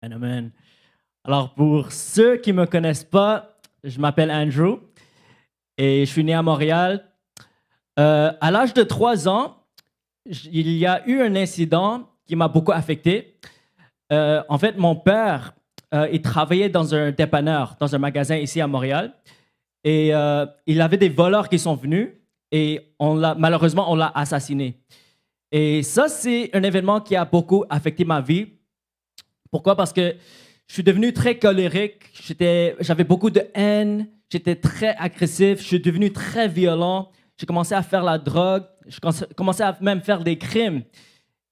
Amen. Alors, pour ceux qui ne me connaissent pas, je m'appelle Andrew et je suis né à Montréal. À l'âge de 3 ans, il y a eu un incident qui m'a beaucoup affecté. En fait, mon père, il travaillait dans un dépanneur, dans un magasin ici à Montréal. Et il avait des voleurs qui sont venus et malheureusement, on l'a assassiné. Et ça, c'est un événement qui a beaucoup affecté ma vie. Pourquoi? Parce que je suis devenu très colérique, j'avais beaucoup de haine, j'étais très agressif, je suis devenu très violent, j'ai commencé à faire la drogue, je commençais à même faire des crimes.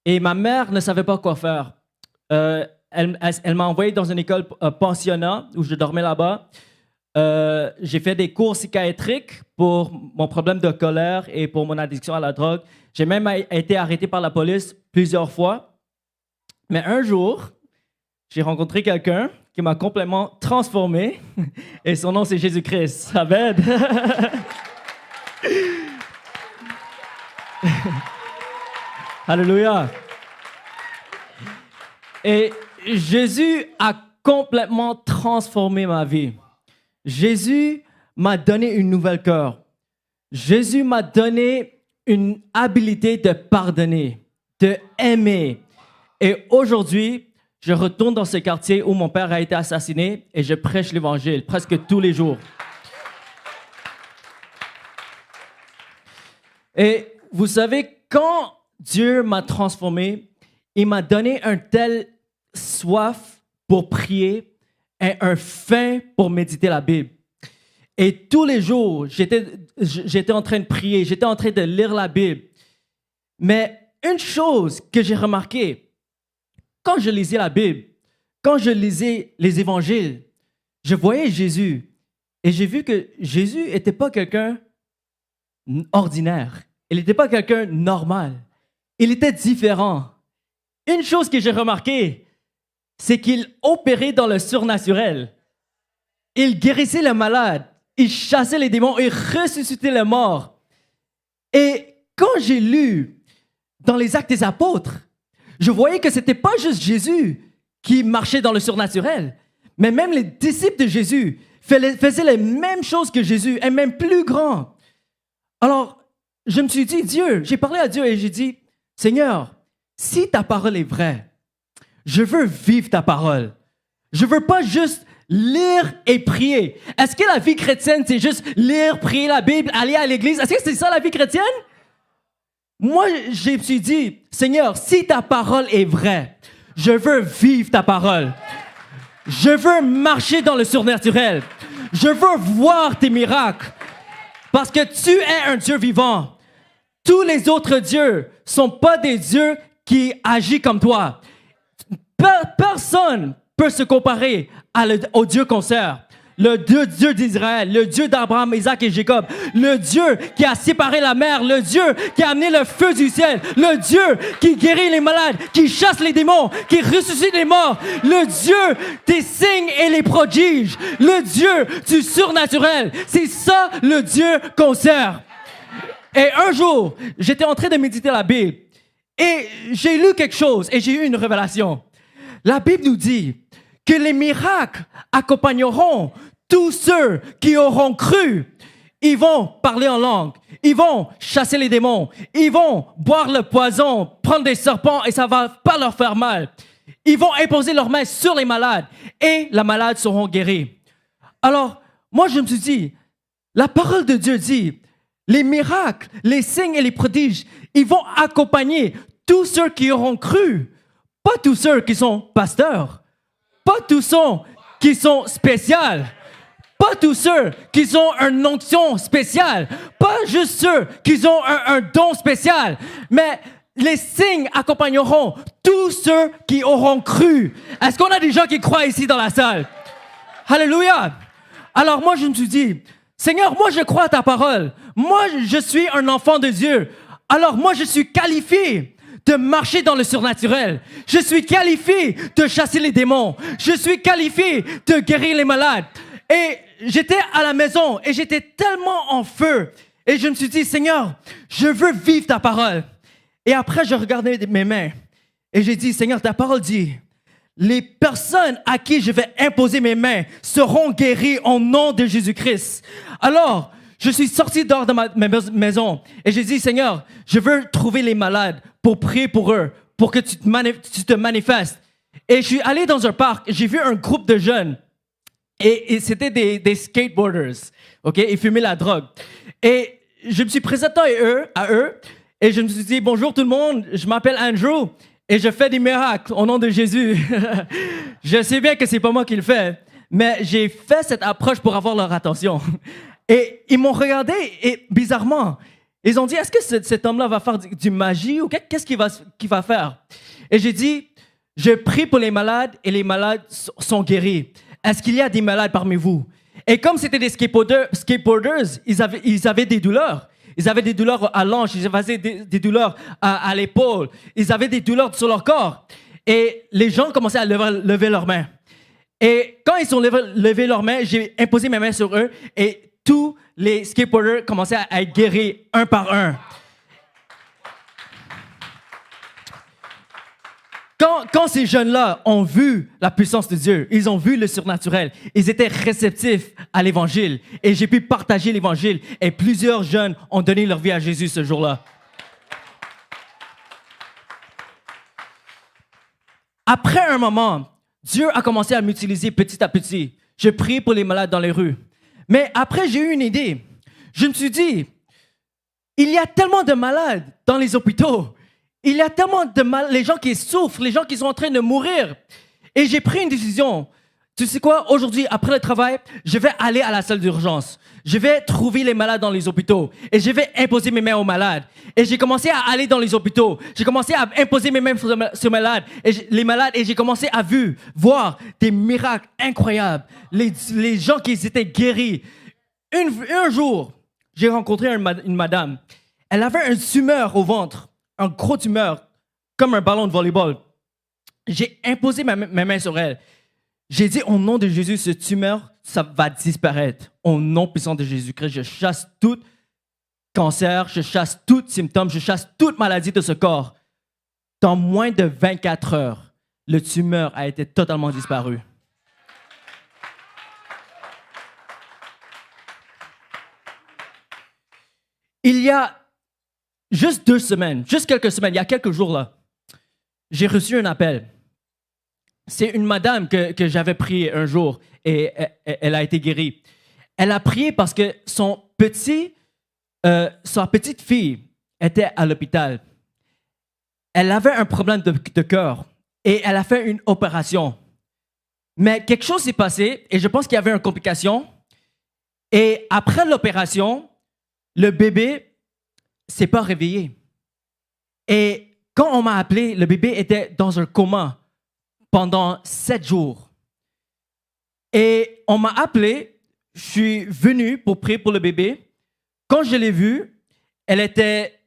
Et ma mère ne savait pas quoi faire. Elle m'a envoyé dans une école pensionnat où je dormais là-bas. J'ai fait des cours psychiatriques pour mon problème de colère et pour mon addiction à la drogue. J'ai même été arrêté par la police plusieurs fois. Mais un jour, j'ai rencontré quelqu'un qui m'a complètement transformé et son nom, c'est Jésus-Christ. Amen. Alléluia. Et Jésus a complètement transformé ma vie. Jésus m'a donné une nouvelle cœur. Jésus m'a donné une habilité de pardonner, de aimer. Et aujourd'hui, je retourne dans ce quartier où mon père a été assassiné et je prêche l'Évangile presque tous les jours. Et vous savez, quand Dieu m'a transformé, il m'a donné un tel soif pour prier et un faim pour méditer la Bible. Et tous les jours, j'étais en train de prier, j'étais en train de lire la Bible. Mais une chose que j'ai remarquée, quand je lisais la Bible, quand je lisais les évangiles, je voyais Jésus et j'ai vu que Jésus n'était pas quelqu'un ordinaire. Il n'était pas quelqu'un normal. Il était différent. Une chose que j'ai remarquée, c'est qu'il opérait dans le surnaturel. Il guérissait les malades, il chassait les démons, il ressuscitait les morts. Et quand j'ai lu dans les Actes des Apôtres, je voyais que ce n'était pas juste Jésus qui marchait dans le surnaturel, mais même les disciples de Jésus faisaient les mêmes choses que Jésus, et même plus grand. Alors, je me suis dit, j'ai parlé à Dieu et j'ai dit, Seigneur, si ta parole est vraie, je veux vivre ta parole. Je veux pas juste lire et prier. Est-ce que la vie chrétienne, c'est juste lire, prier la Bible, aller à l'église? Est-ce que c'est ça la vie chrétienne? Moi, je me suis dit, Seigneur, si ta parole est vraie, je veux vivre ta parole. Je veux marcher dans le surnaturel. Je veux voir tes miracles. Parce que tu es un Dieu vivant. Tous les autres dieux ne sont pas des dieux qui agissent comme toi. Personne ne peut se comparer au Dieu qu'on sert. Le Dieu d'Israël, le Dieu d'Abraham, Isaac et Jacob, le Dieu qui a séparé la mer, le Dieu qui a amené le feu du ciel, le Dieu qui guérit les malades, qui chasse les démons, qui ressuscite les morts, le Dieu des signes et les prodiges, le Dieu du surnaturel. C'est ça le Dieu qu'on sert. Et un jour, j'étais en train de méditer la Bible et j'ai lu quelque chose et j'ai eu une révélation. La Bible nous dit que les miracles accompagneront tous ceux qui auront cru. Ils vont parler en langue, ils vont chasser les démons, ils vont boire le poison, prendre des serpents et ça ne va pas leur faire mal. Ils vont imposer leurs mains sur les malades et les malades seront guéris. Alors, moi je me suis dit, la parole de Dieu dit, les miracles, les signes et les prodiges, ils vont accompagner tous ceux qui auront cru. Pas tous ceux qui sont pasteurs, pas tous ceux qui sont spéciaux, pas tous ceux qui ont une onction spéciale, pas juste ceux qui ont un don spécial, mais les signes accompagneront tous ceux qui auront cru. Est-ce qu'on a des gens qui croient ici dans la salle? Alléluia! Alors moi je me suis dit, Seigneur, moi je crois à ta parole. Moi je suis un enfant de Dieu. Alors moi je suis qualifié de marcher dans le surnaturel. Je suis qualifié de chasser les démons. Je suis qualifié de guérir les malades. Et j'étais à la maison et j'étais tellement en feu. Et je me suis dit, Seigneur, je veux vivre ta parole. Et après, je regardais mes mains et j'ai dit, Seigneur, ta parole dit, les personnes à qui je vais imposer mes mains seront guéries au nom de Jésus-Christ. Alors, je suis sorti dehors de ma maison et j'ai dit, Seigneur, je veux trouver les malades pour prier pour eux, pour que tu te manifestes. Et je suis allé dans un parc, j'ai vu un groupe de jeunes et c'était des skateboarders, ok? Ils fumaient la drogue. Et je me suis présenté à eux et je me suis dit, bonjour tout le monde, je m'appelle Andrew et je fais des miracles au nom de Jésus. Je sais bien que c'est pas moi qui le fais, mais j'ai fait cette approche pour avoir leur attention. Et ils m'ont regardé et bizarrement, ils ont dit, est-ce que cet homme-là va faire du magie ou qu'est-ce qu'il va faire? Et j'ai dit, je prie pour les malades et les malades sont guéris. Est-ce qu'il y a des malades parmi vous? Et comme c'était des skateboarders, ils avaient des douleurs. Ils avaient des douleurs à l'hanche, ils avaient des douleurs à l'épaule, ils avaient des douleurs sur leur corps. Et les gens commençaient à lever leurs mains. Et quand ils ont levé leurs mains, j'ai imposé mes mains sur eux et tous les skateboarders commençaient à être guéris un par un. Quand ces jeunes-là ont vu la puissance de Dieu, ils ont vu le surnaturel, ils étaient réceptifs à l'Évangile. Et j'ai pu partager l'Évangile et plusieurs jeunes ont donné leur vie à Jésus ce jour-là. Après un moment, Dieu a commencé à m'utiliser petit à petit. Je prie pour les malades dans les rues. Mais après, j'ai eu une idée. Je me suis dit, il y a tellement de malades dans les hôpitaux. Il y a tellement de les gens qui souffrent, les gens qui sont en train de mourir. Et j'ai pris une décision. Tu sais quoi? Aujourd'hui, après le travail, je vais aller à la salle d'urgence. Je vais trouver les malades dans les hôpitaux. Et je vais imposer mes mains aux malades. Et j'ai commencé à aller dans les hôpitaux. J'ai commencé à imposer mes mains sur les malades. Et j'ai commencé à voir des miracles incroyables. Les gens qui étaient guéris. Un jour, j'ai rencontré une madame. Elle avait un tumeur au ventre. Un gros tumeur, comme un ballon de volleyball. J'ai imposé mes mains sur elle. J'ai dit, au nom de Jésus, ce tumeur, ça va disparaître. Au nom puissant de Jésus-Christ, je chasse tout cancer, je chasse tout symptôme, je chasse toute maladie de ce corps. Dans moins de 24 heures, le tumeur a été totalement disparu. Il y a juste quelques semaines, il y a quelques jours là, j'ai reçu un appel. C'est une madame que j'avais priée un jour et elle a été guérie. Elle a prié parce que sa petite fille était à l'hôpital. Elle avait un problème de cœur et elle a fait une opération. Mais quelque chose s'est passé et je pense qu'il y avait une complication. Et après l'opération, le bébé s'est pas réveillé. Et quand on m'a appelé, le bébé était dans un coma pendant 7 jours. Et on m'a appelé, je suis venu pour prier pour le bébé. Quand je l'ai vue, elle était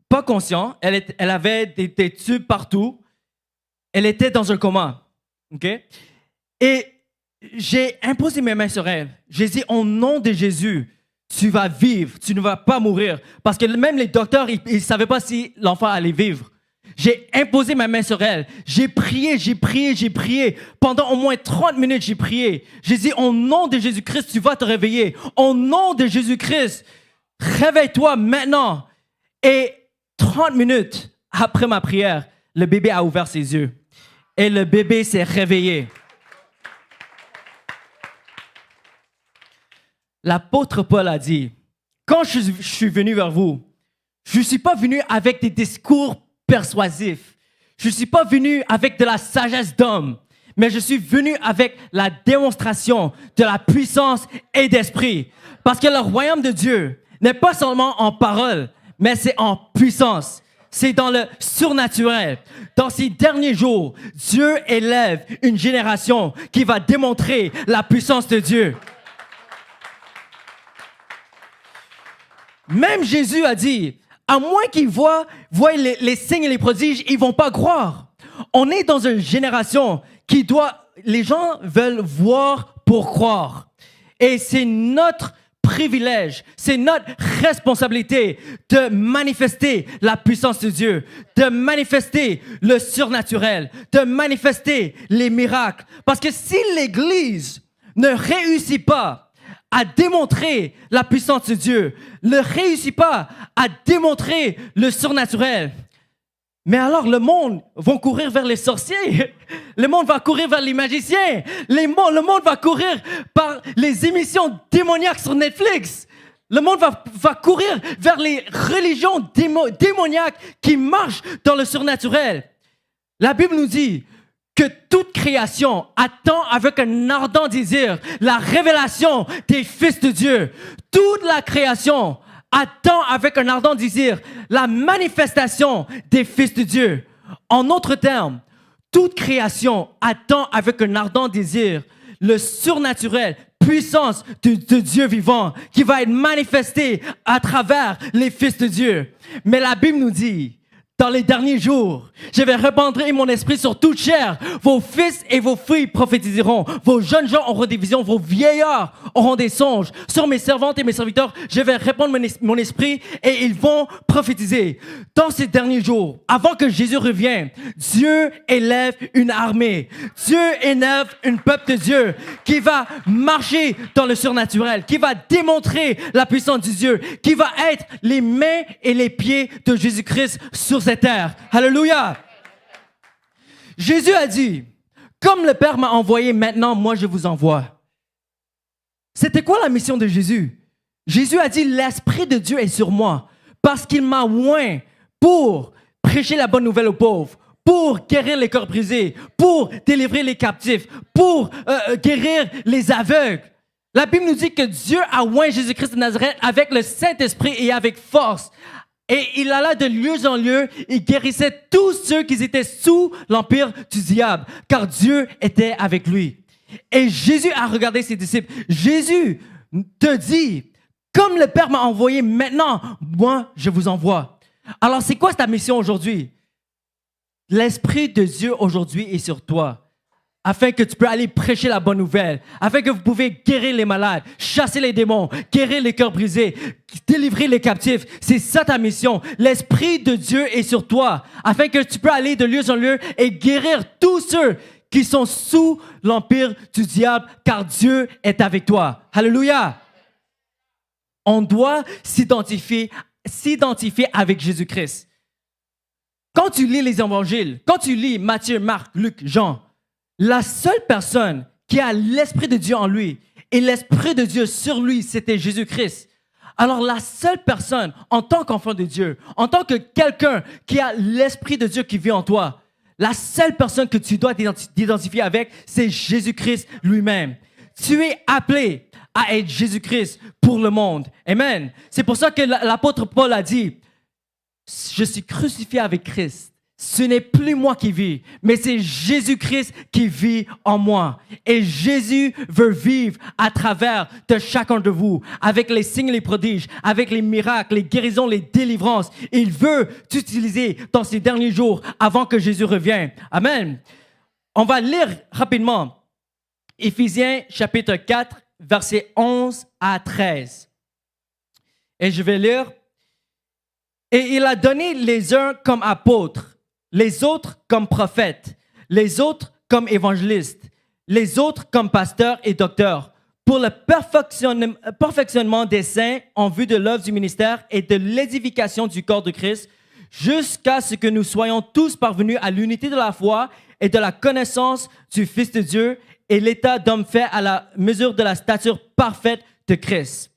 pas consciente, elle avait des tubes partout. Elle était dans un coma. Okay? Et j'ai imposé mes mains sur elle. J'ai dit, au nom de Jésus, tu vas vivre, tu ne vas pas mourir. Parce que même les docteurs, ils ne savaient pas si l'enfant allait vivre. J'ai imposé ma main sur elle. J'ai prié. Pendant au moins 30 minutes, j'ai prié. J'ai dit, au nom de Jésus-Christ, tu vas te réveiller. Au nom de Jésus-Christ, réveille-toi maintenant. Et 30 minutes après ma prière, le bébé a ouvert ses yeux. Et le bébé s'est réveillé. L'apôtre Paul a dit, quand je suis venu vers vous, je ne suis pas venu avec des discours persuasifs. Je ne suis pas venu avec de la sagesse d'homme, mais je suis venu avec la démonstration de la puissance et d'esprit. Parce que le royaume de Dieu n'est pas seulement en parole, mais c'est en puissance. C'est dans le surnaturel. Dans ces derniers jours, Dieu élève une génération qui va démontrer la puissance de Dieu. Même Jésus a dit, à moins qu'ils voient les signes et les prodiges, ils ne vont pas croire. On est dans une génération les gens veulent voir pour croire. Et c'est notre privilège, c'est notre responsabilité de manifester la puissance de Dieu, de manifester le surnaturel, de manifester les miracles. Parce que si l'Église ne réussit pas à démontrer la puissance de Dieu, ne réussit pas à démontrer le surnaturel, mais alors le monde va courir vers les sorciers, le monde va courir vers les magiciens, le monde va courir par les émissions démoniaques sur Netflix. Le monde va courir vers les religions démoniaques qui marchent dans le surnaturel. La Bible nous dit que toute création attend avec un ardent désir la révélation des fils de Dieu. Toute la création attend avec un ardent désir la manifestation des fils de Dieu. En d'autres termes, toute création attend avec un ardent désir le surnaturel, puissance de Dieu vivant qui va être manifestée à travers les fils de Dieu. Mais la Bible nous dit, dans les derniers jours, je vais répandre mon esprit sur toute chair. Vos fils et vos filles prophétiseront. Vos jeunes gens auront des visions. Vos vieillards auront des songes. Sur mes servantes et mes serviteurs, je vais répandre mon esprit et ils vont prophétiser. Dans ces derniers jours, avant que Jésus revienne, Dieu élève une armée. Dieu élève un peuple de Dieu qui va marcher dans le surnaturel, qui va démontrer la puissance de Dieu, qui va être les mains et les pieds de Jésus-Christ sur cette terre. Alléluia. Jésus a dit, comme le Père m'a envoyé, maintenant moi je vous envoie. C'était quoi la mission de Jésus? Jésus a dit, l'Esprit de Dieu est sur moi parce qu'il m'a oint pour prêcher la bonne nouvelle aux pauvres, pour guérir les cœurs brisés, pour délivrer les captifs, pour guérir les aveugles. La Bible nous dit que Dieu a oint Jésus-Christ de Nazareth avec le Saint-Esprit et avec force. Et il alla de lieu en lieu, il guérissait tous ceux qui étaient sous l'empire du diable, car Dieu était avec lui. Et Jésus a regardé ses disciples. Jésus te dit, comme le Père m'a envoyé, maintenant, moi, je vous envoie. Alors, c'est quoi ta mission aujourd'hui? L'Esprit de Dieu aujourd'hui est sur toi, afin que tu peux aller prêcher la bonne nouvelle, afin que vous pouvez guérir les malades, chasser les démons, guérir les cœurs brisés, délivrer les captifs. C'est ça ta mission. L'Esprit de Dieu est sur toi, afin que tu peux aller de lieu en lieu et guérir tous ceux qui sont sous l'empire du diable, car Dieu est avec toi. Alléluia. On doit s'identifier avec Jésus-Christ. Quand tu lis les évangiles, quand tu lis Matthieu, Marc, Luc, Jean, la seule personne qui a l'Esprit de Dieu en lui et l'Esprit de Dieu sur lui, c'était Jésus-Christ. Alors la seule personne, en tant qu'enfant de Dieu, en tant que quelqu'un qui a l'Esprit de Dieu qui vit en toi, la seule personne que tu dois t'identifier avec, c'est Jésus-Christ lui-même. Tu es appelé à être Jésus-Christ pour le monde. Amen. C'est pour ça que l'apôtre Paul a dit, je suis crucifié avec Christ. Ce n'est plus moi qui vis, mais c'est Jésus-Christ qui vit en moi. Et Jésus veut vivre à travers de chacun de vous, avec les signes et les prodiges, avec les miracles, les guérisons, les délivrances. Il veut t'utiliser dans ces derniers jours avant que Jésus revienne. Amen. On va lire rapidement Éphésiens chapitre 4, versets 11 à 13. Et je vais lire. Et il a donné les uns comme apôtres, les autres comme prophètes, les autres comme évangélistes, les autres comme pasteurs et docteurs, pour le perfectionnement des saints en vue de l'œuvre du ministère et de l'édification du corps de Christ, jusqu'à ce que nous soyons tous parvenus à l'unité de la foi et de la connaissance du Fils de Dieu et l'état d'homme fait à la mesure de la stature parfaite de Christ.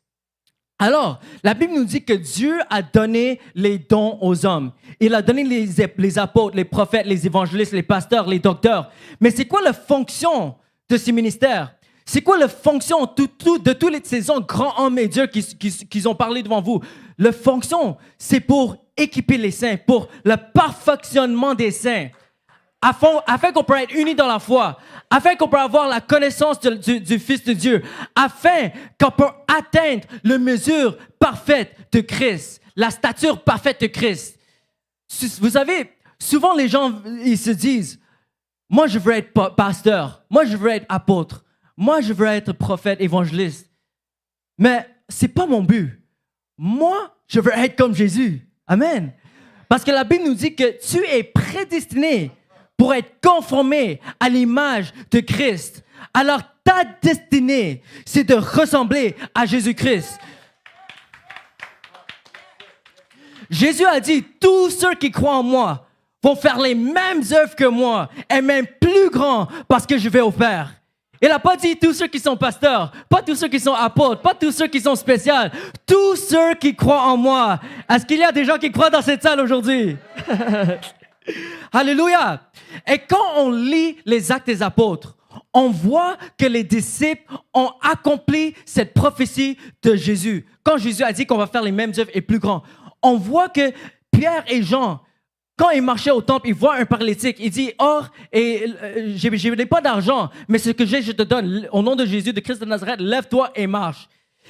Alors, la Bible nous dit que Dieu a donné les dons aux hommes. Il a donné les apôtres, les prophètes, les évangélistes, les pasteurs, les docteurs. Mais c'est quoi la fonction de ces ministères? C'est quoi la fonction de tous ces grands hommes et dieux qui ont parlé devant vous? La fonction, c'est pour équiper les saints, pour le perfectionnement des saints. Afin qu'on puisse être unis dans la foi, afin qu'on puisse avoir la connaissance du Fils de Dieu, afin qu'on puisse atteindre la mesure parfaite de Christ, la stature parfaite de Christ. Vous savez, souvent les gens, ils se disent, moi je veux être pasteur, moi je veux être apôtre, moi je veux être prophète, évangéliste. Mais c'est pas mon but. Moi, je veux être comme Jésus. Amen. Parce que la Bible nous dit que tu es prédestiné pour être conformé à l'image de Christ. Alors, ta destinée, c'est de ressembler à Jésus-Christ. Jésus a dit, tous ceux qui croient en moi vont faire les mêmes œuvres que moi, et même plus grands, parce que je vais au Père. Il n'a pas dit tous ceux qui sont pasteurs, pas tous ceux qui sont apôtres, pas tous ceux qui sont spéciaux, tous ceux qui croient en moi. Est-ce qu'il y a des gens qui croient dans cette salle aujourd'hui? Alléluia! Et quand on lit les Actes des Apôtres, on voit que les disciples ont accompli cette prophétie de Jésus. Quand Jésus a dit qu'on va faire les mêmes œuvres et plus grands, on voit que Pierre et Jean, quand ils marchaient au temple, ils voient un paralytique. Il dit, or, je n'ai pas d'argent, mais ce que j'ai, je te donne. Au nom de Jésus, de Christ de Nazareth, lève-toi et marche.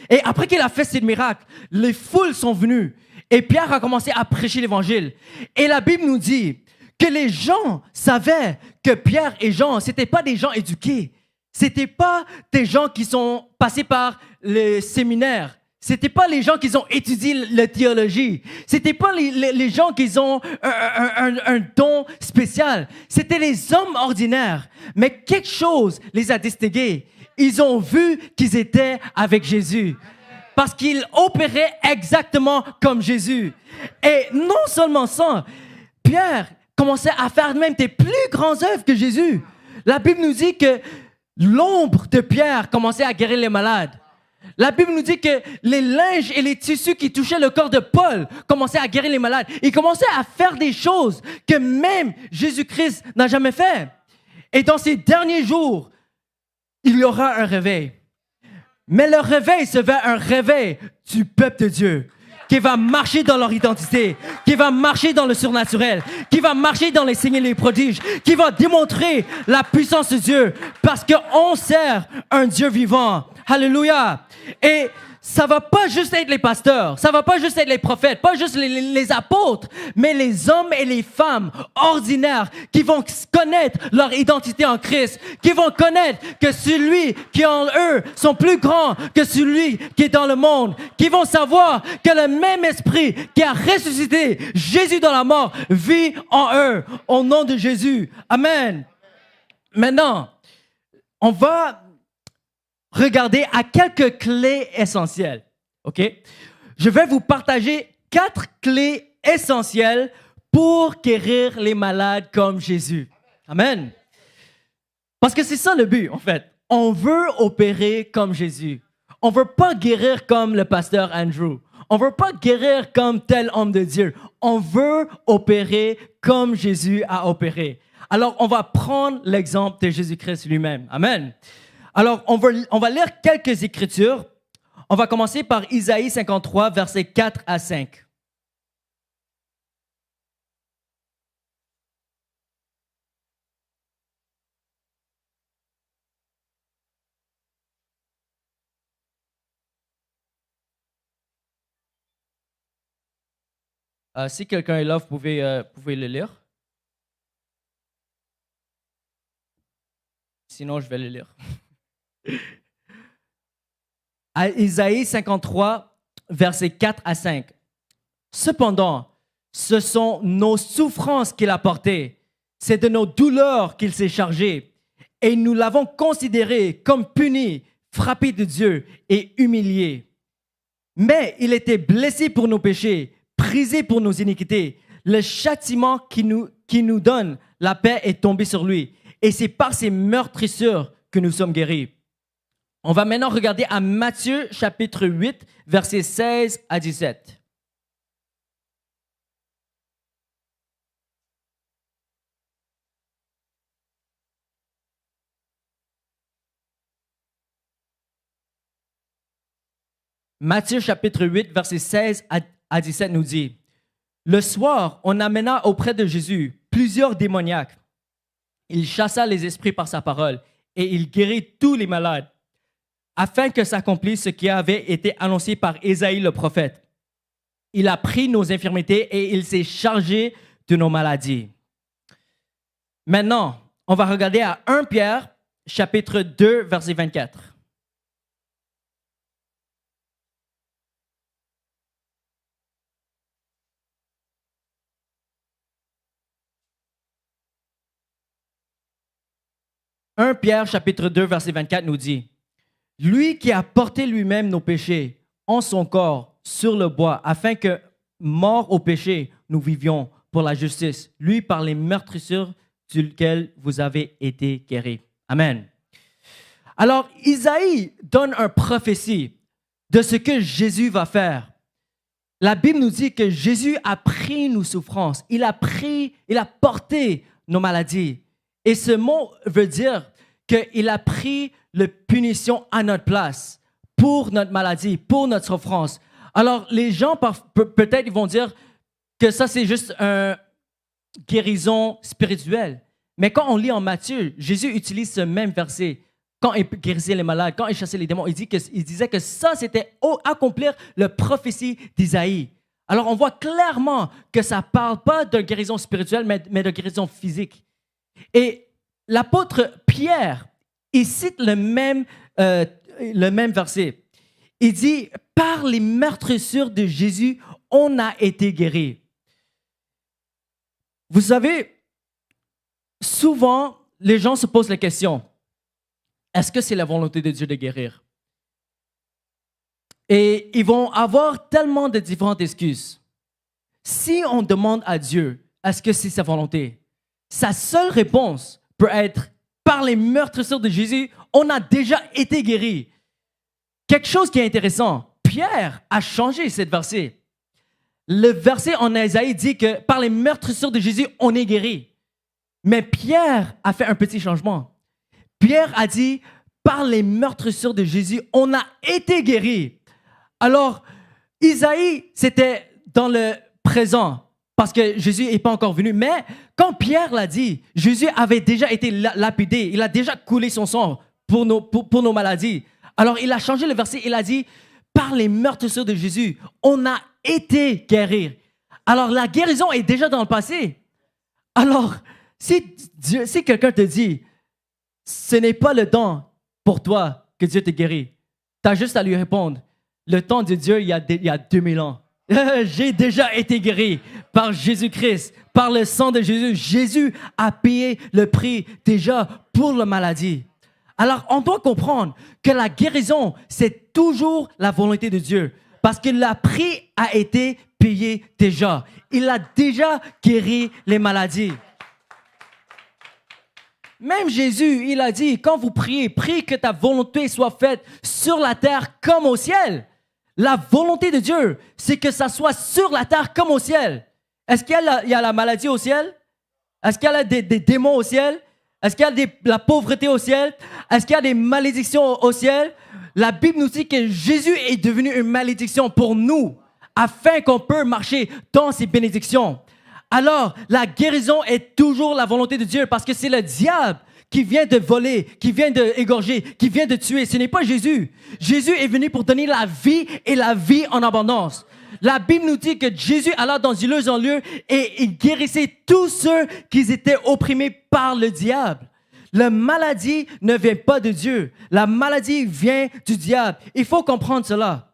Et après qu'il a fait ces miracles, les foules sont venues. Et Pierre a commencé à prêcher l'évangile. Et la Bible nous dit que les gens savaient que Pierre et Jean, ce n'étaient pas des gens éduqués. Ce n'étaient pas des gens qui sont passés par le séminaire. Ce n'étaient pas les gens qui ont étudié la théologie. Ce n'étaient pas les gens qui ont un don spécial. C'était les hommes ordinaires. Mais quelque chose les a distingués. Ils ont vu qu'ils étaient avec Jésus. Parce qu'ils opéraient exactement comme Jésus. Et non seulement ça, Pierre commençait à faire même des plus grandes œuvres que Jésus. La Bible nous dit que l'ombre de Pierre commençait à guérir les malades. La Bible nous dit que les linges et les tissus qui touchaient le corps de Paul commençaient à guérir les malades. Il commençait à faire des choses que même Jésus-Christ n'a jamais fait. Et dans ces derniers jours, il y aura un réveil. Mais le réveil se veut un réveil du peuple de Dieu qui va marcher dans leur identité, qui va marcher dans le surnaturel, qui va marcher dans les signes et les prodiges, qui va démontrer la puissance de Dieu parce qu'on sert un Dieu vivant. Alléluia. Et ça va pas juste être les pasteurs, ça va pas juste être les prophètes, pas juste les apôtres, mais les hommes et les femmes ordinaires qui vont connaître leur identité en Christ, qui vont connaître que celui qui est en eux sont plus grands que celui qui est dans le monde, qui vont savoir que le même esprit qui a ressuscité Jésus dans la mort vit en eux, au nom de Jésus. Amen. Maintenant, on va regarder à quelques clés essentielles. OK? Je vais vous partager 4 clés essentielles pour guérir les malades comme Jésus. Amen. Parce que c'est ça le but, en fait. On veut opérer comme Jésus. On ne veut pas guérir comme le pasteur Andrew. On ne veut pas guérir comme tel homme de Dieu. On veut opérer comme Jésus a opéré. Alors, on va prendre l'exemple de Jésus-Christ lui-même. Amen. Alors, on va lire quelques écritures. On va commencer par Isaïe 53, versets 4 à 5. Si quelqu'un est là, vous pouvez le lire. Sinon, je vais le lire. À Isaïe 53, versets 4 à 5. Cependant, ce sont nos souffrances qu'il a portées, c'est de nos douleurs qu'il s'est chargé, et nous l'avons considéré comme puni, frappé de Dieu et humilié. Mais il était blessé pour nos péchés, brisé pour nos iniquités. Le châtiment qui nous donne la paix est tombé sur lui, et c'est par ses meurtrissures que nous sommes guéris. On va maintenant regarder à Matthieu chapitre 8, versets 16 à 17. Matthieu chapitre 8, versets 16 à 17 nous dit, « Le soir, on amena auprès de Jésus plusieurs démoniaques. Il chassa les esprits par sa parole et il guérit tous les malades, afin que s'accomplisse ce qui avait été annoncé par Ésaïe le prophète. Il a pris nos infirmités et il s'est chargé de nos maladies. » Maintenant, on va regarder à 1 Pierre, chapitre 2, verset 24. 1 Pierre chapitre 2, verset 24 nous dit, « Lui qui a porté lui-même nos péchés en son corps sur le bois, afin que, morts au péché, nous vivions pour la justice. Lui par les meurtrissures duquel vous avez été guéris. » Amen. Alors, Isaïe donne une prophétie de ce que Jésus va faire. La Bible nous dit que Jésus a pris nos souffrances. Il a porté nos maladies. Et ce mot veut dire qu'il a pris la punition à notre place pour notre maladie, pour notre souffrance. Alors, les gens, peut-être, ils vont dire que ça, c'est juste une guérison spirituelle. Mais quand on lit en Matthieu, Jésus utilise ce même verset. Quand il guérissait les malades, quand il chassait les démons, il disait que ça, c'était accomplir la prophétie d'Isaïe. Alors, on voit clairement que ça ne parle pas de guérison spirituelle, mais de guérison physique. Et l'apôtre Pierre, il cite le même verset. Il dit, « Par les meurtrissures de Jésus, on a été guéris. » Vous savez, souvent, les gens se posent la question, est-ce que c'est la volonté de Dieu de guérir? Et ils vont avoir tellement de différentes excuses. Si on demande à Dieu, est-ce que c'est sa volonté? Sa seule réponse peut être, par les meurtrissures de Jésus, on a déjà été guéris. Quelque chose qui est intéressant, Pierre a changé ce verset. Le verset en Isaïe dit que par les meurtrissures de Jésus, on est guéri. Mais Pierre a fait un petit changement. Pierre a dit, par les meurtrissures de Jésus, on a été guéri. Alors, Isaïe, c'était dans le présent, parce que Jésus n'est pas encore venu. Mais quand Pierre l'a dit, Jésus avait déjà été lapidé, il a déjà coulé son sang pour nos maladies. Alors, il a changé le verset, il a dit, par les meurtrissures de Jésus, on a été guéri. Alors, la guérison est déjà dans le passé. Alors, si quelqu'un te dit, ce n'est pas le temps pour toi que Dieu te guérit, tu as juste à lui répondre, le temps de Dieu, il y a 2000 ans. J'ai déjà été guéri par Jésus-Christ, par le sang de Jésus. Jésus a payé le prix déjà pour la maladie. Alors, on doit comprendre que la guérison, c'est toujours la volonté de Dieu. Parce que le prix a été payé déjà. Il a déjà guéri les maladies. Même Jésus, il a dit, quand vous priez, prie que ta volonté soit faite sur la terre comme au ciel. La volonté de Dieu, c'est que ça soit sur la terre comme au ciel. Est-ce qu'il y a la maladie au ciel? Est-ce qu'il y a des démons au ciel? Est-ce qu'il y a la pauvreté au ciel? Est-ce qu'il y a des malédictions au ciel? La Bible nous dit que Jésus est devenu une malédiction pour nous, afin qu'on puisse marcher dans ses bénédictions. Alors, la guérison est toujours la volonté de Dieu, parce que c'est le diable qui vient de voler, qui vient d'égorger, qui vient de tuer. Ce n'est pas Jésus. Jésus est venu pour donner la vie et la vie en abondance. La Bible nous dit que Jésus alla dans lieu en lieu et il guérissait tous ceux qui étaient opprimés par le diable. La maladie ne vient pas de Dieu. La maladie vient du diable. Il faut comprendre cela.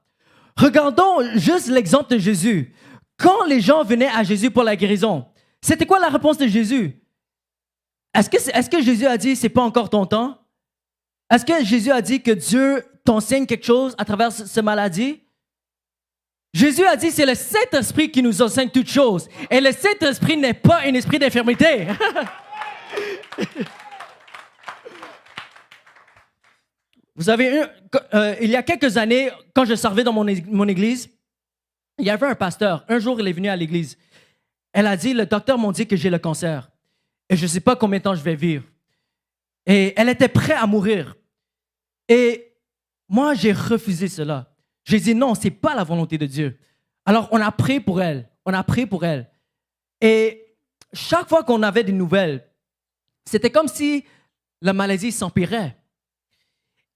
Regardons juste l'exemple de Jésus. Quand les gens venaient à Jésus pour la guérison, c'était quoi la réponse de Jésus? Est-ce que Jésus a dit, c'est pas encore ton temps? Est-ce que Jésus a dit que Dieu t'enseigne quelque chose à travers cette maladie? Jésus a dit, c'est le Saint-Esprit qui nous enseigne toutes choses. Et le Saint-Esprit n'est pas un esprit d'infirmité. Vous savez, il y a quelques années, quand je servais dans mon église, il y avait un pasteur. Un jour, il est venu à l'église. Elle a dit, le docteur m'a dit que j'ai le cancer. Et je ne sais pas combien de temps je vais vivre. Et elle était prête à mourir. Et moi, j'ai refusé cela. J'ai dit non, ce n'est pas la volonté de Dieu. Alors, on a prié pour elle. On a prié pour elle. Et chaque fois qu'on avait des nouvelles, c'était comme si la maladie s'empirait.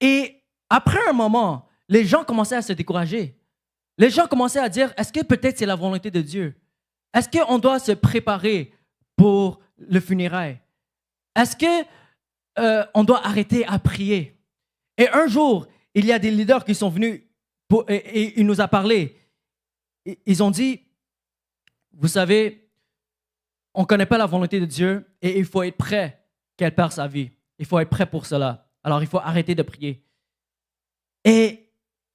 Et après un moment, les gens commençaient à se décourager. Les gens commençaient à dire, est-ce que peut-être c'est la volonté de Dieu? Est-ce qu'on doit se préparer pour le funérail? Est-ce qu'on doit arrêter à prier? Et un jour, il y a des leaders qui sont venus et ils nous ont parlé. Ils ont dit, vous savez, on ne connaît pas la volonté de Dieu et il faut être prêt qu'elle perde sa vie. Il faut être prêt pour cela. Alors, il faut arrêter de prier. Et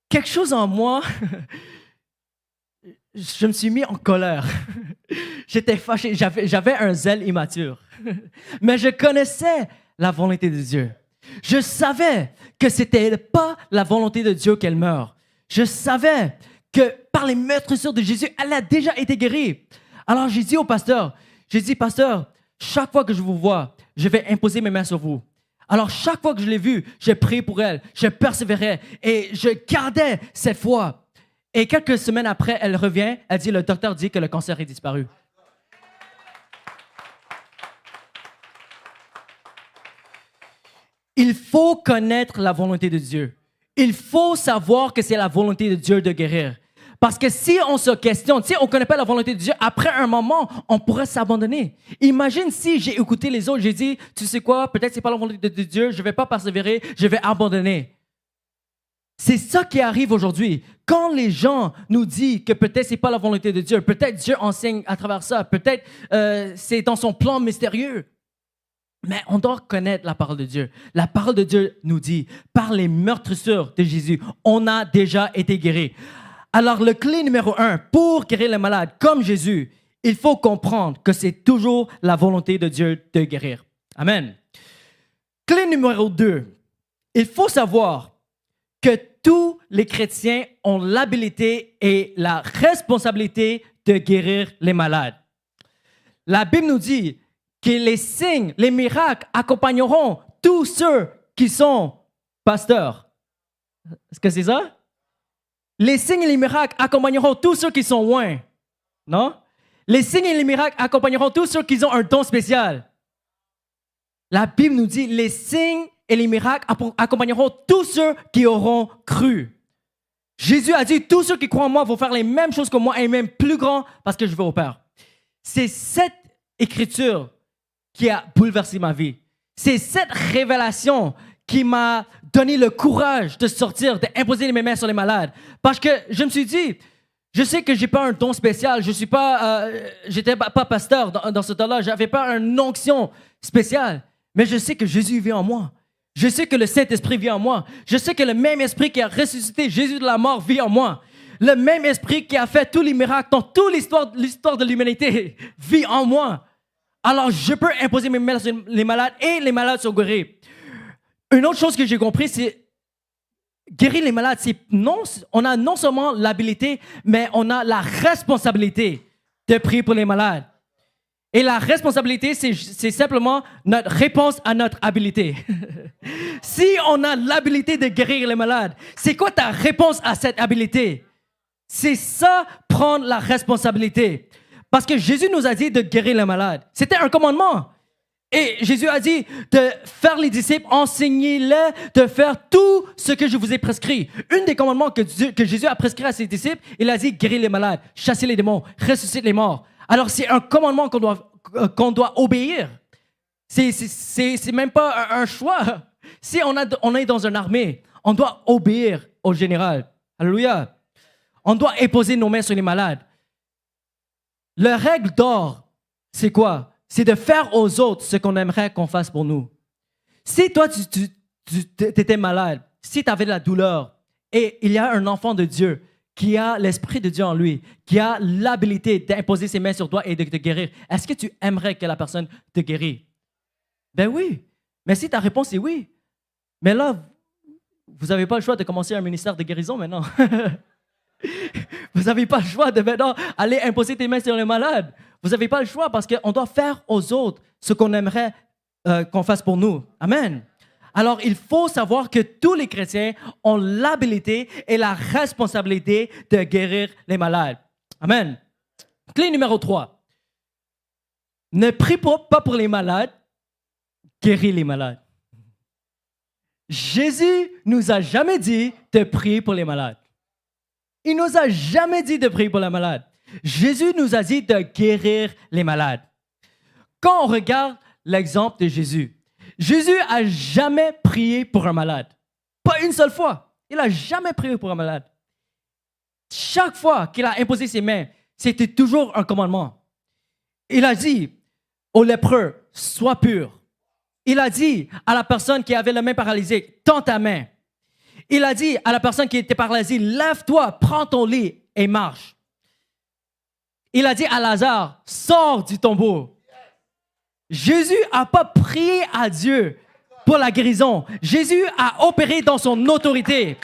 quelque chose en moi, je me suis mis en colère. J'étais fâché, j'avais un zèle immature. Mais je connaissais la volonté de Dieu. Je savais que ce n'était pas la volonté de Dieu qu'elle meure. Je savais que par les meurtrissures de Jésus, elle a déjà été guérie. Alors j'ai dit au pasteur, pasteur, chaque fois que je vous vois, je vais imposer mes mains sur vous. Alors chaque fois que je l'ai vue, j'ai prié pour elle, je persévérais et je gardais cette foi. Et quelques semaines après, elle revient, elle dit, le docteur dit que le cancer est disparu. Il faut connaître la volonté de Dieu. Il faut savoir que c'est la volonté de Dieu de guérir. Parce que si on se questionne, si on ne connaît pas la volonté de Dieu, après un moment, on pourrait s'abandonner. Imagine si j'ai écouté les autres, j'ai dit, tu sais quoi, peut-être que ce n'est pas la volonté de Dieu, je ne vais pas persévérer, je vais abandonner. C'est ça qui arrive aujourd'hui. Quand les gens nous disent que peut-être ce n'est pas la volonté de Dieu, peut-être Dieu enseigne à travers ça, peut-être c'est dans son plan mystérieux. Mais on doit connaître la parole de Dieu. La parole de Dieu nous dit, par les meurtrissures de Jésus, on a déjà été guéri. Alors, le clé numéro 1, pour guérir les malades comme Jésus, il faut comprendre que c'est toujours la volonté de Dieu de guérir. Amen. Clé numéro 2, il faut savoir que tous les chrétiens ont l'habilité et la responsabilité de guérir les malades. La Bible nous dit que les signes, les miracles accompagneront tous ceux qui sont pasteurs. Est-ce que c'est ça? Les signes et les miracles accompagneront tous ceux qui sont loin. Non? Les signes et les miracles accompagneront tous ceux qui ont un don spécial. La Bible nous dit, les signes et les miracles accompagneront tous ceux qui auront cru. Jésus a dit, tous ceux qui croient en moi vont faire les mêmes choses que moi et même plus grands parce que je vais au Père. C'est cette écriture qui a bouleversé ma vie. C'est cette révélation qui m'a donné le courage de sortir, d'imposer mes mains sur les malades. Parce que je me suis dit, je sais que je n'ai pas un don spécial, je n'étais pas pasteur dans ce temps-là, je n'avais pas une onction spéciale, mais je sais que Jésus vit en moi. Je sais que le Saint-Esprit vit en moi. Je sais que le même Esprit qui a ressuscité Jésus de la mort vit en moi. Le même Esprit qui a fait tous les miracles dans toute l'histoire de l'humanité vit en moi. Alors, je peux imposer mes mains sur les malades et les malades sont guéris. Une autre chose que j'ai compris, c'est guérir les malades. On a non seulement l'habilité, mais on a la responsabilité de prier pour les malades. Et la responsabilité, c'est simplement notre réponse à notre habilité. Si on a l'habilité de guérir les malades, c'est quoi ta réponse à cette habilité? C'est ça, prendre la responsabilité. Parce que Jésus nous a dit de guérir les malades. C'était un commandement. Et Jésus a dit de faire les disciples, enseignez-les de faire tout ce que je vous ai prescrit. Un des commandements que Jésus a prescrit à ses disciples, il a dit guérir les malades, chasser les démons, ressusciter les morts. Alors c'est un commandement qu'on doit obéir. C'est même pas un choix. Si on est dans une armée, on doit obéir au général. Alléluia. On doit imposer nos mains sur les malades. La règle d'or, c'est quoi? C'est de faire aux autres ce qu'on aimerait qu'on fasse pour nous. Si toi, tu étais malade, si tu avais de la douleur, et il y a un enfant de Dieu qui a l'Esprit de Dieu en lui, qui a l'habilité d'imposer ses mains sur toi et de te guérir, est-ce que tu aimerais que la personne te guérisse? Ben oui. Mais si ta réponse est oui, mais là, vous n'avez pas le choix de commencer un ministère de guérison maintenant. Vous n'avez pas le choix de maintenant aller imposer tes mains sur les malades. Vous n'avez pas le choix parce qu'on doit faire aux autres ce qu'on aimerait qu'on fasse pour nous. Amen. Alors, il faut savoir que tous les chrétiens ont l'habilité et la responsabilité de guérir les malades. Amen. Clé numéro 3. Ne prie pas pour les malades, guéris les malades. Jésus nous a jamais dit de prier pour les malades. Il nous a jamais dit de prier pour les malades. Jésus nous a dit de guérir les malades. Quand on regarde l'exemple de Jésus, Jésus a jamais prié pour un malade. Pas une seule fois. Il n'a jamais prié pour un malade. Chaque fois qu'il a imposé ses mains, c'était toujours un commandement. Il a dit aux lépreux, sois pur. il a dit à la personne qui avait la main paralysée, tends ta main. Il a dit à la personne qui était paralysée, lève-toi, prends ton lit et marche. Il a dit à Lazare, sors du tombeau. Jésus n'a pas prié à Dieu pour la guérison. Jésus a opéré dans son autorité.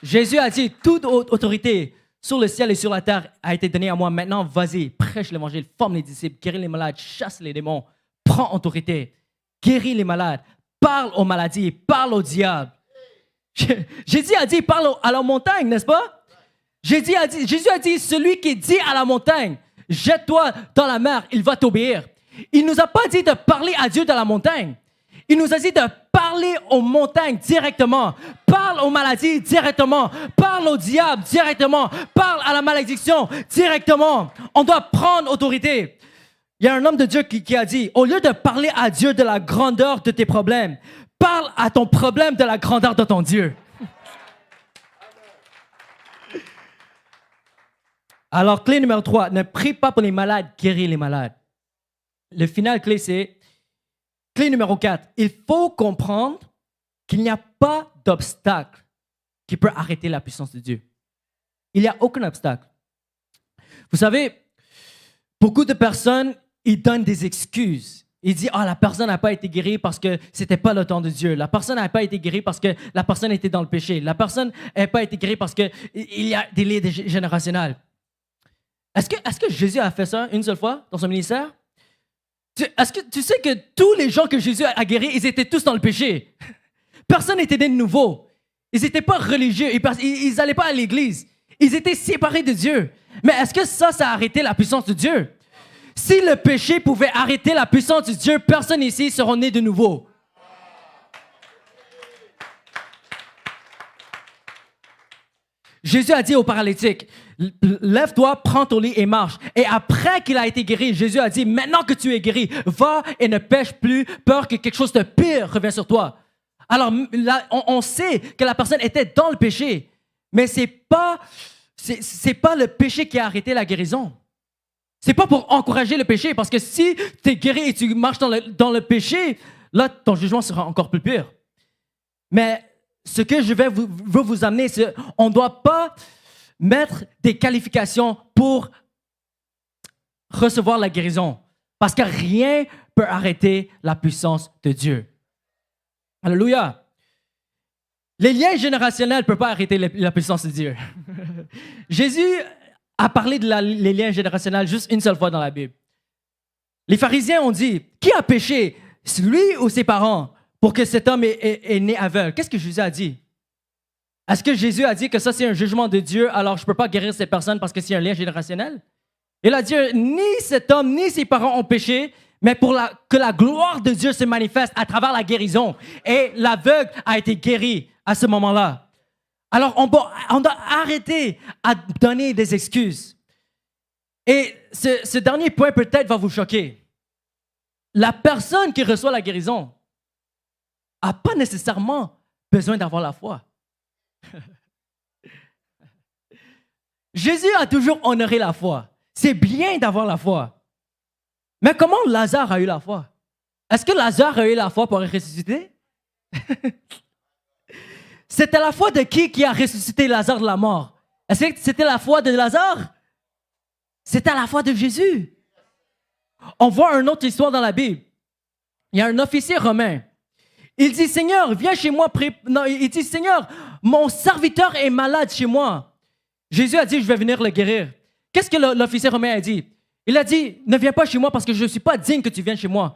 Jésus a dit, toute autorité sur le ciel et sur la terre a été donnée à moi. Maintenant, vas-y, prêche l'évangile, forme les disciples, guéris les malades, chasse les démons, prends autorité, guéris les malades, parle aux maladies, parle au diable. Jésus a dit, parle à la montagne, n'est-ce pas? Jésus a dit, celui qui dit à la montagne, jette-toi dans la mer, il va t'obéir. Il ne nous a pas dit de parler à Dieu dans la montagne. Il nous a dit de parler aux montagnes directement. Parle aux maladies directement. Parle au diable directement. Parle à la malédiction directement. On doit prendre autorité. Il y a un homme de Dieu qui a dit, au lieu de parler à Dieu de la grandeur de tes problèmes, parle à ton problème de la grandeur de ton Dieu. Alors, clé numéro 3, ne prie pas pour les malades, guéris les malades. Le final clé, c'est clé numéro 4. Il faut comprendre qu'il n'y a pas d'obstacle qui peut arrêter la puissance de Dieu. Il n'y a aucun obstacle. Vous savez, beaucoup de personnes, ils donnent des excuses. Ils disent, la personne n'a pas été guérie parce que ce n'était pas le temps de Dieu. La personne n'a pas été guérie parce que la personne était dans le péché. La personne n'a pas été guérie parce qu'il y a des liens générationnels. Est-ce que Jésus a fait ça une seule fois dans son ministère? Est-ce que tu sais que tous les gens que Jésus a guéris, ils étaient tous dans le péché? Personne n'était né de nouveau. Ils n'étaient pas religieux. Ils n'allaient pas à l'église. Ils étaient séparés de Dieu. Mais est-ce que ça a arrêté la puissance de Dieu? Si le péché pouvait arrêter la puissance de Dieu, personne ici sera né de nouveau. Jésus a dit au paralytique, lève-toi, prends ton lit et marche. Et après qu'il a été guéri, Jésus a dit, maintenant que tu es guéri, va et ne pêche plus, peur que quelque chose de pire revienne sur toi. Alors là, on sait que la personne était dans le péché, mais c'est pas le péché qui a arrêté la guérison. C'est pas pour encourager le péché, parce que si tu es guéri et tu marches dans le péché, là, ton jugement sera encore plus pire. Mais ce que je veux vous amener, c'est qu'on ne doit pas mettre des qualifications pour recevoir la guérison. Parce que rien ne peut arrêter la puissance de Dieu. Alléluia. Les liens générationnels ne peuvent pas arrêter la puissance de Dieu. Jésus a parlé les liens générationnels juste une seule fois dans la Bible. Les pharisiens ont dit, qui a péché, lui ou ses parents, pour que cet homme est né aveugle? Qu'est-ce que Jésus a dit? Est-ce que Jésus a dit que ça, c'est un jugement de Dieu, alors je ne peux pas guérir cette personne parce que c'est un lien générationnel? Il a dit, ni cet homme, ni ses parents ont péché, mais que la gloire de Dieu se manifeste à travers la guérison. Et l'aveugle a été guéri à ce moment-là. Alors, on doit arrêter à donner des excuses. Et ce dernier point peut-être va vous choquer. La personne qui reçoit la guérison n'a pas nécessairement besoin d'avoir la foi. Jésus a toujours honoré la foi. C'est bien d'avoir la foi. Mais comment Lazare a eu la foi? Est-ce que Lazare a eu la foi pour ressusciter? C'était la foi de qui a ressuscité Lazare de la mort? Est-ce que c'était la foi de Lazare? C'était la foi de Jésus. On voit une autre histoire dans la Bible. Il y a un officier romain. Il dit, Seigneur, viens chez moi. Non, il dit, Seigneur, mon serviteur est malade chez moi. Jésus a dit, je vais venir le guérir. Qu'est-ce que l'officier romain a dit? Il a dit, ne viens pas chez moi parce que je ne suis pas digne que tu viennes chez moi.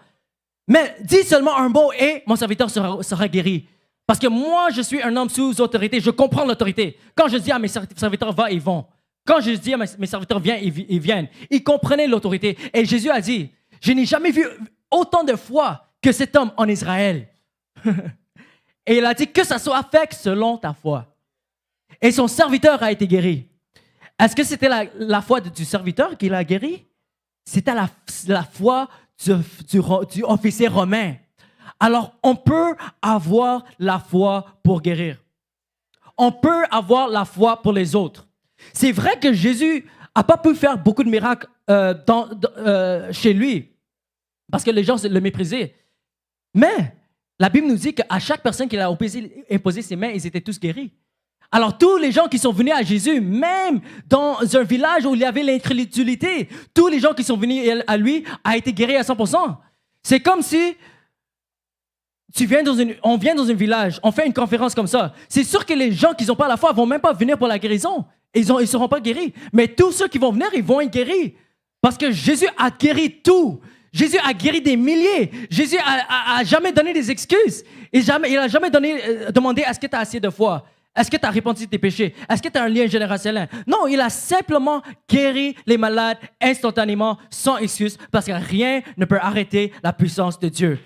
Mais dis seulement un mot et mon serviteur sera guéri. Parce que moi, je suis un homme sous autorité. Je comprends l'autorité. Quand je dis à mes serviteurs, va, ils vont. Quand je dis à mes serviteurs, viens, ils viennent. Ils comprenaient l'autorité. Et Jésus a dit, je n'ai jamais vu autant de foi que cet homme en Israël. Et il a dit que ça soit fait selon ta foi. Et son serviteur a été guéri. Est-ce que c'était la foi du serviteur qui l'a guéri? C'était la foi du officier romain. Alors, on peut avoir la foi pour guérir. On peut avoir la foi pour les autres. C'est vrai que Jésus n'a pas pu faire beaucoup de miracles chez lui parce que les gens le méprisaient. Mais la Bible nous dit qu'à chaque personne qu'il a imposé ses mains, ils étaient tous guéris. Alors tous les gens qui sont venus à Jésus, même dans un village où il y avait l'incrédulité, tous les gens qui sont venus à lui ont été guéris à 100%. C'est comme si on vient dans un village, on fait une conférence comme ça. C'est sûr que les gens qui n'ont pas la foi ne vont même pas venir pour la guérison. Ils ne seront pas guéris. Mais tous ceux qui vont venir, ils vont être guéris. Parce que Jésus a guéri tout. Jésus a guéri des milliers. Jésus a jamais donné des excuses. Il n'a jamais demandé est-ce que tu as assez de foi? Est-ce que tu as répandu tes péchés? Est-ce que tu as un lien générationnel? Non, il a simplement guéri les malades instantanément, sans excuse, parce que rien ne peut arrêter la puissance de Dieu.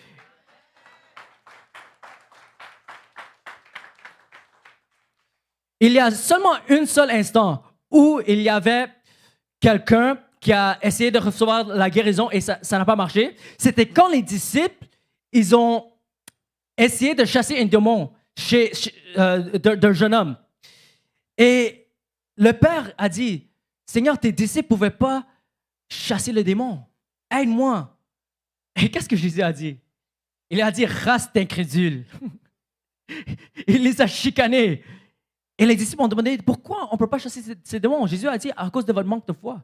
Il y a seulement un seul instant où il y avait quelqu'un qui a essayé de recevoir la guérison et ça n'a pas marché. C'était quand les disciples, ils ont essayé de chasser un démon d'un jeune homme. Et le père a dit, Seigneur, tes disciples ne pouvaient pas chasser le démon. Aide-moi. Et qu'est-ce que Jésus a dit? Il a dit, race d'incrédules. Il les a chicanés. Et les disciples ont demandé, pourquoi on ne peut pas chasser ces démons? Jésus a dit, à cause de votre manque de foi.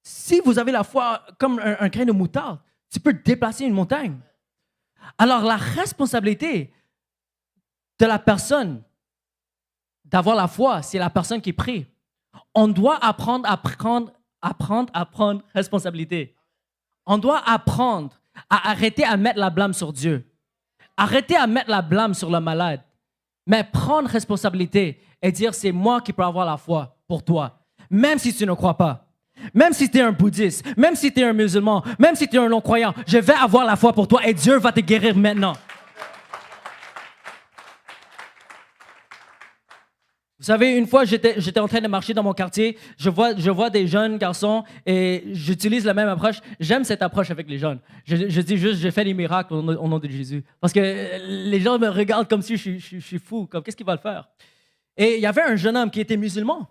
Si vous avez la foi comme un grain de moutarde, tu peux déplacer une montagne. Alors la responsabilité de la personne d'avoir la foi, c'est la personne qui prie. On doit apprendre à prendre responsabilité. On doit apprendre à arrêter à mettre la blâme sur Dieu. Arrêter à mettre la blâme sur le malade. Mais prendre responsabilité et dire c'est moi qui peux avoir la foi pour toi. Même si tu ne crois pas. Même si tu es un bouddhiste. Même si tu es un musulman. Même si tu es un non-croyant. Je vais avoir la foi pour toi et Dieu va te guérir maintenant. Vous savez, une fois, j'étais en train de marcher dans mon quartier. Je vois des jeunes garçons et j'utilise la même approche. J'aime cette approche avec les jeunes. Je dis juste, je fais des miracles au nom de Jésus. Parce que les gens me regardent comme si je suis fou. Comme, qu'est-ce qu'il va le faire? Et il y avait un jeune homme qui était musulman.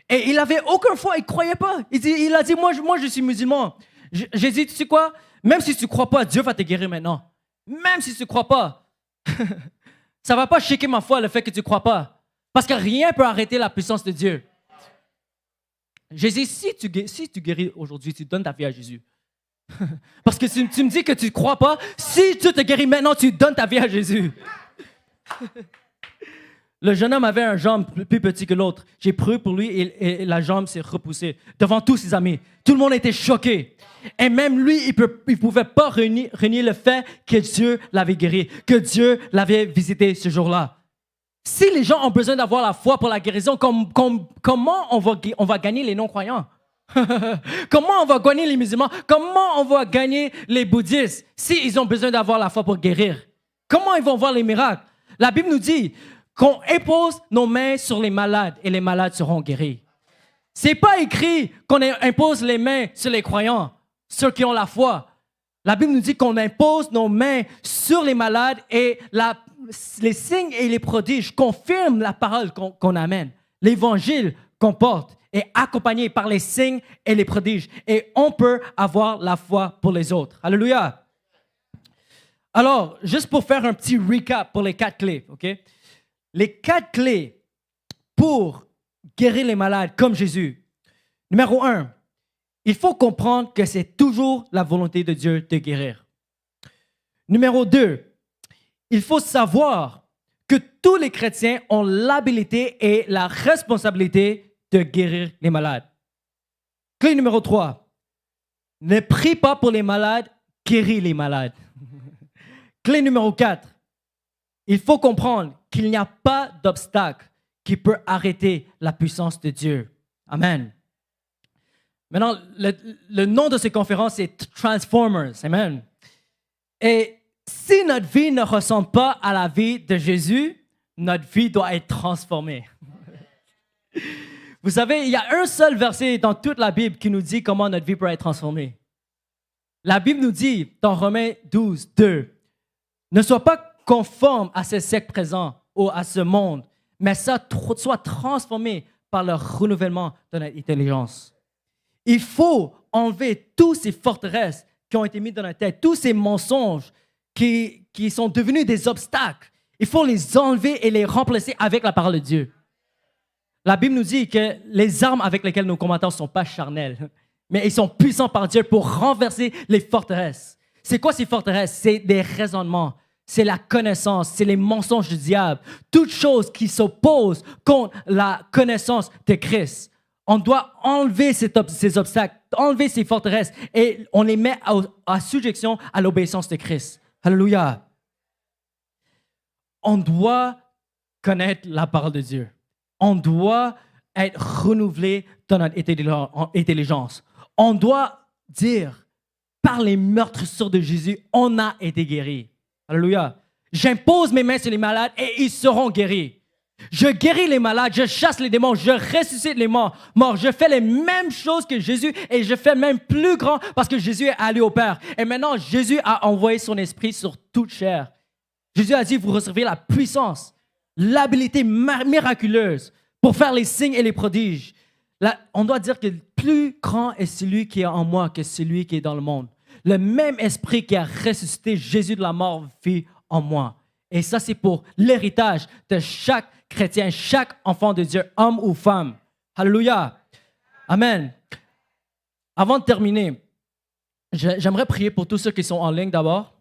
Et il n'avait aucune foi, il ne croyait pas. Il a dit, moi je suis musulman. J'ai dit, tu sais quoi? Même si tu ne crois pas, Dieu va te guérir maintenant. Même si tu ne crois pas. Ça ne va pas shaker ma foi, le fait que tu ne crois pas. Parce que rien ne peut arrêter la puissance de Dieu. Jésus, si tu guéris aujourd'hui, tu donnes ta vie à Jésus. Parce que tu me dis que tu ne crois pas. Si tu te guéris maintenant, tu donnes ta vie à Jésus. Le jeune homme avait une jambe plus petite que l'autre. J'ai prié pour lui et la jambe s'est repoussée devant tous ses amis. Tout le monde était choqué. Et même lui, il ne pouvait pas renier le fait que Dieu l'avait guéri, que Dieu l'avait visité ce jour-là. Si les gens ont besoin d'avoir la foi pour la guérison, comment on va gagner les non-croyants? Comment on va gagner les musulmans? Comment on va gagner les bouddhistes s'ils ont besoin d'avoir la foi pour guérir? Comment ils vont voir les miracles? La Bible nous dit qu'on impose nos mains sur les malades et les malades seront guéris. Ce n'est pas écrit qu'on impose les mains sur les croyants, ceux qui ont la foi. La Bible nous dit qu'on impose nos mains sur les malades et les signes et les prodiges confirment la parole qu'on amène. L'évangile qu'on porte est accompagné par les signes et les prodiges. Et on peut avoir la foi pour les autres. Alléluia. Alors, juste pour faire un petit recap pour les 4 clés, OK? Les 4 clés pour guérir les malades comme Jésus. Numéro 1, il faut comprendre que c'est toujours la volonté de Dieu de guérir. Numéro 2, il faut savoir que tous les chrétiens ont l'habilité et la responsabilité de guérir les malades. Clé numéro 3, ne prie pas pour les malades, guéris les malades. Clé numéro 4, il faut comprendre qu'il n'y a pas d'obstacle qui peut arrêter la puissance de Dieu. Amen. Maintenant, le nom de cette conférence est Transformers. Amen. Et si notre vie ne ressemble pas à la vie de Jésus, notre vie doit être transformée. Vous savez, il y a un seul verset dans toute la Bible qui nous dit comment notre vie peut être transformée. La Bible nous dit dans Romains 12, 2, ne sois pas conforme à ce siècle présent ou à ce monde, mais sois transformé par le renouvellement de notre intelligence. Il faut enlever toutes ces forteresses qui ont été mises dans la tête, tous ces mensonges qui sont devenus des obstacles. Il faut les enlever et les remplacer avec la parole de Dieu. La Bible nous dit que les armes avec lesquelles nous combattons ne sont pas charnelles, mais ils sont puissants par Dieu pour renverser les forteresses. C'est quoi ces forteresses? C'est des raisonnements, c'est la connaissance, c'est les mensonges du diable. Toutes choses qui s'opposent contre la connaissance de Christ. On doit enlever ces obstacles, enlever ces forteresses et on les met à subjection à l'obéissance de Christ. Alléluia. On doit connaître la parole de Dieu. On doit être renouvelé dans notre intelligence. On doit dire, par les meurtrissures de Jésus, on a été guéri. Alléluia. J'impose mes mains sur les malades et ils seront guéris. Je guéris les malades, je chasse les démons, je ressuscite les morts. Je fais les mêmes choses que Jésus et je fais même plus grand parce que Jésus est allé au Père. Et maintenant, Jésus a envoyé son esprit sur toute chair. Jésus a dit, vous recevez la puissance, l'habilité miraculeuse pour faire les signes et les prodiges. Là, on doit dire que plus grand est celui qui est en moi que celui qui est dans le monde. Le même esprit qui a ressuscité Jésus de la mort vit en moi. Et ça, c'est pour l'héritage de chaque chrétien, chaque enfant de Dieu, homme ou femme. Alléluia. Amen. Avant de terminer, j'aimerais prier pour tous ceux qui sont en ligne d'abord.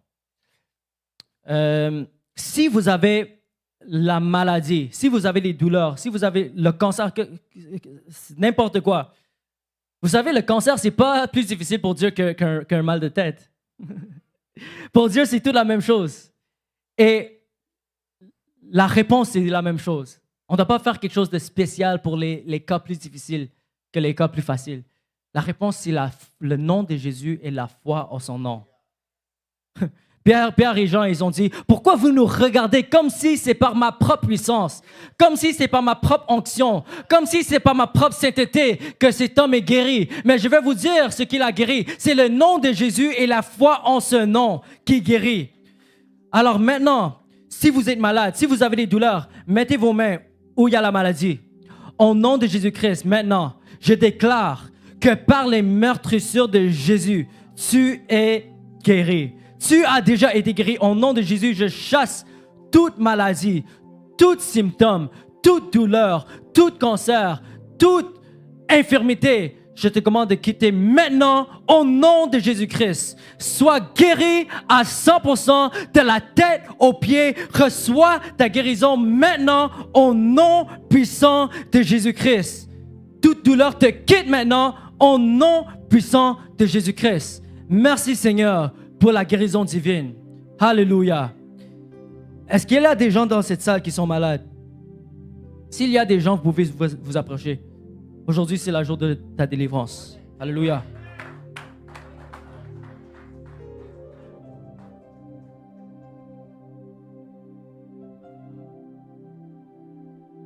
Si vous avez la maladie, si vous avez des douleurs, si vous avez le cancer, n'importe quoi, vous savez, le cancer, c'est pas plus difficile pour Dieu qu'un mal de tête. Pour Dieu, c'est tout la même chose. Et la réponse, c'est la même chose. On ne doit pas faire quelque chose de spécial pour les cas plus difficiles que les cas plus faciles. La réponse, c'est le nom de Jésus et la foi en son nom. Pierre et Jean, ils ont dit, pourquoi vous nous regardez comme si c'est par ma propre puissance, comme si c'est par ma propre onction, comme si c'est par ma propre sainteté que cet homme est guéri. Mais je vais vous dire ce qu'il a guéri. C'est le nom de Jésus et la foi en ce nom qui guérit. Alors maintenant, si vous êtes malade, si vous avez des douleurs, mettez vos mains où il y a la maladie. Au nom de Jésus-Christ, maintenant, je déclare que par les meurtrissures de Jésus, tu es guéri. Tu as déjà été guéri. Au nom de Jésus, je chasse toute maladie, tout symptôme, toute douleur, tout cancer, toute infirmité. Je te commande de quitter maintenant au nom de Jésus-Christ. Sois guéri à 100% de la tête aux pieds. Reçois ta guérison maintenant au nom puissant de Jésus-Christ. Toute douleur te quitte maintenant au nom puissant de Jésus-Christ. Merci Seigneur pour la guérison divine. Alléluia. Est-ce qu'il y a des gens dans cette salle qui sont malades? S'il y a des gens, vous pouvez vous approcher. Aujourd'hui, c'est le jour de ta délivrance. Alléluia.